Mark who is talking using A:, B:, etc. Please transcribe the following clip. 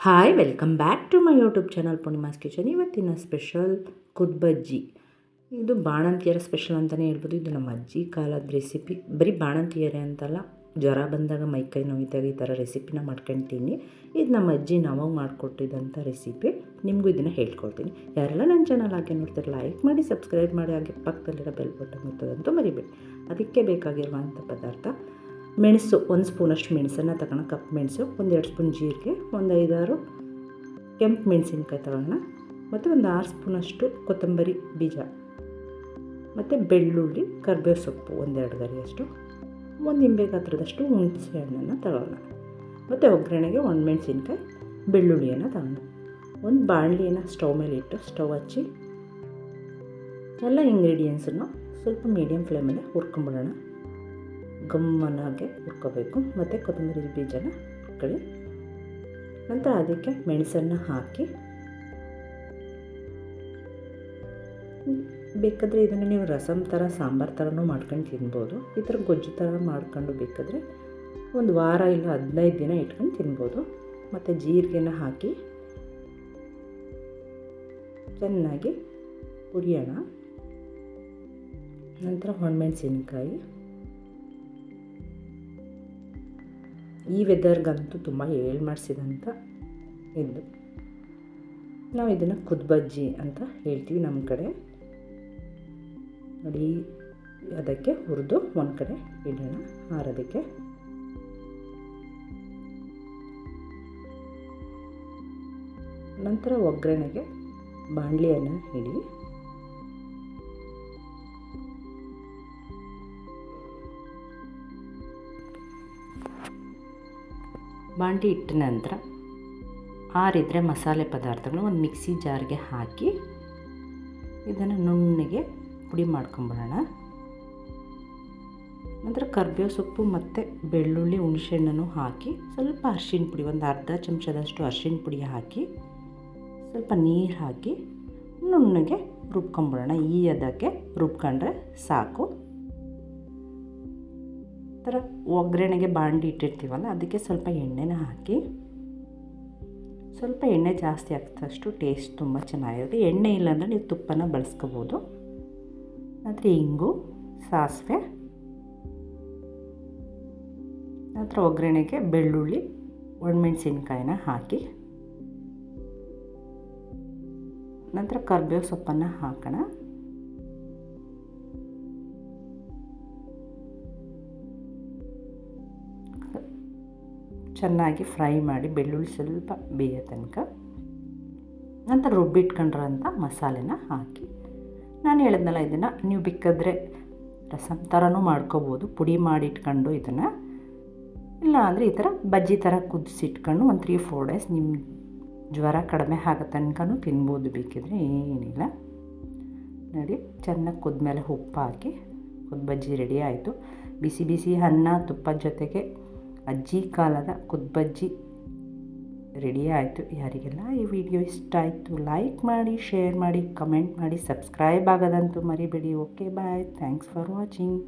A: Hi welcome back to my YouTube channel Poornima's kitchen. ಇವತ್ತಿನ special ಕುದ್ಬಜ್ಜಿ. ಇದು ಬಾಣಂತಿಯರ ಸ್ಪೆಷಲ್ ಅಂತಲೇ ಹೇಳ್ಬೋದು. ಇದು ನಮ್ಮ ಅಜ್ಜಿ ಕಾಲದ ರೆಸಿಪಿ. ಬರೀ ಬಾಣಂತಿಯರೇ ಅಂತಲ್ಲ, ಜ್ವರ ಬಂದಾಗ ಮೈಕೈ ನೋವಿದ್ದಾಗ ಈ ಥರ ರೆಸಿಪಿನ ಮಾಡ್ಕೊಳ್ತೀನಿ. ಇದು ನಮ್ಮ ಅಜ್ಜಿ ನಮಗೆ ಮಾಡಿಕೊಟ್ಟಿದ್ದಂಥ ರೆಸಿಪಿ. ನಿಮಗೂ ಇದನ್ನು ಹೇಳ್ಕೊಡ್ತೀನಿ. ಯಾರೆಲ್ಲ ನನ್ನ ಚಾನಲ್ ಹಾಗೆ ನೋಡ್ತಾರೆ ಲೈಕ್ ಮಾಡಿ, ಸಬ್ಸ್ಕ್ರೈಬ್ ಮಾಡಿ, ಹಾಗೆ ಪಕ್ಕದಲ್ಲಿರೋ ಬೆಲ್ ಬಟನ್ ಒತ್ತೋದಂತೂ ಮರಿಬೇಡಿ. ಅದಕ್ಕೆ ಬೇಕಾಗಿರುವಂಥ ಪದಾರ್ಥ: ಮೆಣಸು, 1 ಸ್ಪೂನಷ್ಟು ಮೆಣಸನ್ನು ತಗೋಣ, ಕಪ್ ಮೆಣಸು, 1-2 ಸ್ಪೂನ್ ಜೀರಿಗೆ, 5-6 ಕೆಂಪು ಮೆಣಸಿನ್ಕಾಯಿ ತಗೋಣ, ಮತ್ತು 6 ಸ್ಪೂನಷ್ಟು ಕೊತ್ತಂಬರಿ ಬೀಜ, ಮತ್ತು ಬೆಳ್ಳುಳ್ಳಿ, ಕರಿಬೇವು ಸೊಪ್ಪು 1-2 ಗರಿಯಷ್ಟು, 1 ನಿಂಬೆ ಗಾತ್ರದಷ್ಟು ಹುಣಸೆ ಹಣ್ಣನ್ನು ತಗೋಣ, ಮತ್ತು ಒಗ್ಗರಣೆಗೆ ಮೆಣಸಿನ್ಕಾಯಿ, ಬೆಳ್ಳುಳ್ಳಿಯನ್ನು ತಗೋಣ. ಒಂದು ಬಾಣಲಿಯನ್ನು ಸ್ಟವ್ ಮೇಲೆ ಇಟ್ಟು ಸ್ಟವ್ ಹಚ್ಚಿ ಎಲ್ಲ ಇಂಗ್ರೀಡಿಯೆಂಟ್ಸನ್ನು ಸ್ವಲ್ಪ ಮೀಡಿಯಮ್ ಫ್ಲೇಮಲ್ಲಿ ಹುರ್ಕೊಂಬಿಡೋಣ. ಗಮ್ಮನಾಗೆ ಹುರ್ಕೋಬೇಕು. ಮತ್ತು ಕೊತ್ತಂಬರಿ ಬೀಜನ ಹುರ್ಕೊಳ್ಳಿ. ನಂತರ ಅದಕ್ಕೆ ಮೆಣಸನ್ನು ಹಾಕಿ, ಬೇಕಾದರೆ ಇದನ್ನು ನೀವು ರಸಮ್ ಥರ, ಸಾಂಬಾರು ಥರನೂ ಮಾಡ್ಕೊಂಡು ತಿನ್ಬೋದು. ಈ ಥರ ಗೊಜ್ಜು ಥರ ಮಾಡ್ಕೊಂಡು ಬೇಕಾದರೆ 1 ವಾರ ಇಲ್ಲ 15 ದಿನ ಇಟ್ಕೊಂಡು ತಿನ್ಬೋದು. ಮತ್ತು ಜೀರಿಗೆನ ಹಾಕಿ ಚೆನ್ನಾಗಿ ಹುರಿಯೋಣ. ನಂತರ ಒಣಮೆಣಸಿನ್ಕಾಯಿ. ಈ ವೆದರ್ಗಂತೂ ತುಂಬ ಮಾಡಿಸಿದಂಥ ಇದು. ನಾವು ಇದನ್ನು ಕುದ್ಬಜ್ಜಿ ಅಂತ ಹೇಳ್ತೀವಿ ನಮ್ಮ ಕಡೆ. ನೋಡಿ, ಅದಕ್ಕೆ ಹುರಿದು ಒಂದು ಕಡೆ ಇಡೋಣ ಆರೋದಕ್ಕೆ. ನಂತರ ಒಗ್ಗರಣೆಗೆ ಬಾಣಲಿಯನ್ನು ಇಡಿ. ಬಾಂಡಿ ಇಟ್ಟ ನಂತರ ಆರಿದ್ರೆ ಮಸಾಲೆ ಪದಾರ್ಥಗಳನ್ನ ಒಂದು ಮಿಕ್ಸಿ ಜಾರ್ಗೆ ಹಾಕಿ ಇದನ್ನು ನುಣ್ಣಗೆ ಪುಡಿ ಮಾಡ್ಕೊಂಬಿಡೋಣ. ನಂತರ ಕರಿಬೇವು ಸೊಪ್ಪು ಮತ್ತು ಬೆಳ್ಳುಳ್ಳಿ, ಹುಣಸೆಹಣ್ಣನ್ನು ಹಾಕಿ ಸ್ವಲ್ಪ ಅರಿಶಿಣ ಪುಡಿ, ಒಂದು ಅರ್ಧ ಚಮಚದಷ್ಟು ಅರಿಶಿಣ ಪುಡಿ ಹಾಕಿ ಸ್ವಲ್ಪ ನೀರು ಹಾಕಿ ನುಣ್ಣಗೆ ರುಬ್ಕೊಂಬಿಡೋಣ. ಈ ಅದಕ್ಕೆ ರುಬ್ಕೊಂಡ್ರೆ ಸಾಕು. ಥರ ಒಗ್ಗರಣೆಗೆ ಬಾಂಡಿ ಇಟ್ಟಿರ್ತೀವಲ್ಲ, ಅದಕ್ಕೆ ಸ್ವಲ್ಪ ಎಣ್ಣೆನ ಹಾಕಿ, ಸ್ವಲ್ಪ ಎಣ್ಣೆ ಜಾಸ್ತಿ ಆಗ್ತದಷ್ಟು ಟೇಸ್ಟ್ ತುಂಬ ಚೆನ್ನಾಗಿರುತ್ತೆ. ಎಣ್ಣೆ ಇಲ್ಲಾಂದರೆ ನೀವು ತುಪ್ಪನ ಬಳಸ್ಕೋಬೋದು. ನಂತರ ಇಂಗು, ಸಾಸಿವೆ, ನಂತರ ಒಗ್ಗರಣೆಗೆ ಬೆಳ್ಳುಳ್ಳಿ, ಒಣಮೆಣಸಿನ್ಕಾಯಿನ ಹಾಕಿ, ನಂತರ ಕರಿಬೇವು ಸೊಪ್ಪನ್ನು ಹಾಕೋಣ. ಚೆನ್ನಾಗಿ ಫ್ರೈ ಮಾಡಿ ಬೆಳ್ಳುಳ್ಳಿ ಸ್ವಲ್ಪ ಬೇಯೋ ತನಕ. ನಂತರ ರುಬ್ಬಿಟ್ಕೊಂಡ್ರಂಥ ಮಸಾಲೆನ ಹಾಕಿ, ನಾನು ಹೇಳಿದ್ನಲ್ಲ, ಇದನ್ನು ನೀವು ಬೇಕಾದರೆ ರಸಮ್ ಥರನೂ ಮಾಡ್ಕೋಬೋದು, ಪುಡಿ ಮಾಡಿಟ್ಕೊಂಡು ಇದನ್ನು. ಇಲ್ಲ ಅಂದರೆ ಈ ಥರ ಬಜ್ಜಿ ಥರ ಕುದಿಸಿಟ್ಕೊಂಡು 1-3-4 ಡೇಸ್ ನಿಮ್ಮ ಜ್ವರ ಕಡಿಮೆ ಆಗೋ ತನಕನೂ ತಿನ್ಬೋದು ಬೇಕಿದ್ರೆ, ಏನಿಲ್ಲ. ನೋಡಿ, ಚೆನ್ನಾಗಿ ಕುದ್ಮೇಲೆ ಉಪ್ಪು ಹಾಕಿ ಕುದ್ಬಜ್ಜಿ ರೆಡಿ ಆಯಿತು. ಬಿಸಿ ಬಿಸಿ ಅನ್ನ ತುಪ್ಪದ ಜೊತೆಗೆ ಅಜ್ಜಿ ಕಾಲದ ಕುದ್ಬಜ್ಜಿ ರೆಡಿ ಆಯಿತು. ಯಾರಿಗೆಲ್ಲ ಈ ವಿಡಿಯೋ ಇಷ್ಟ ಆಯಿತು ಲೈಕ್ ಮಾಡಿ, ಶೇರ್ ಮಾಡಿ, ಕಮೆಂಟ್ ಮಾಡಿ, ಸಬ್ಸ್ಕ್ರೈಬ್ ಆಗೋದಂತೂ ಮರಿಬೇಡಿ. Okay, bye. Thanks for watching.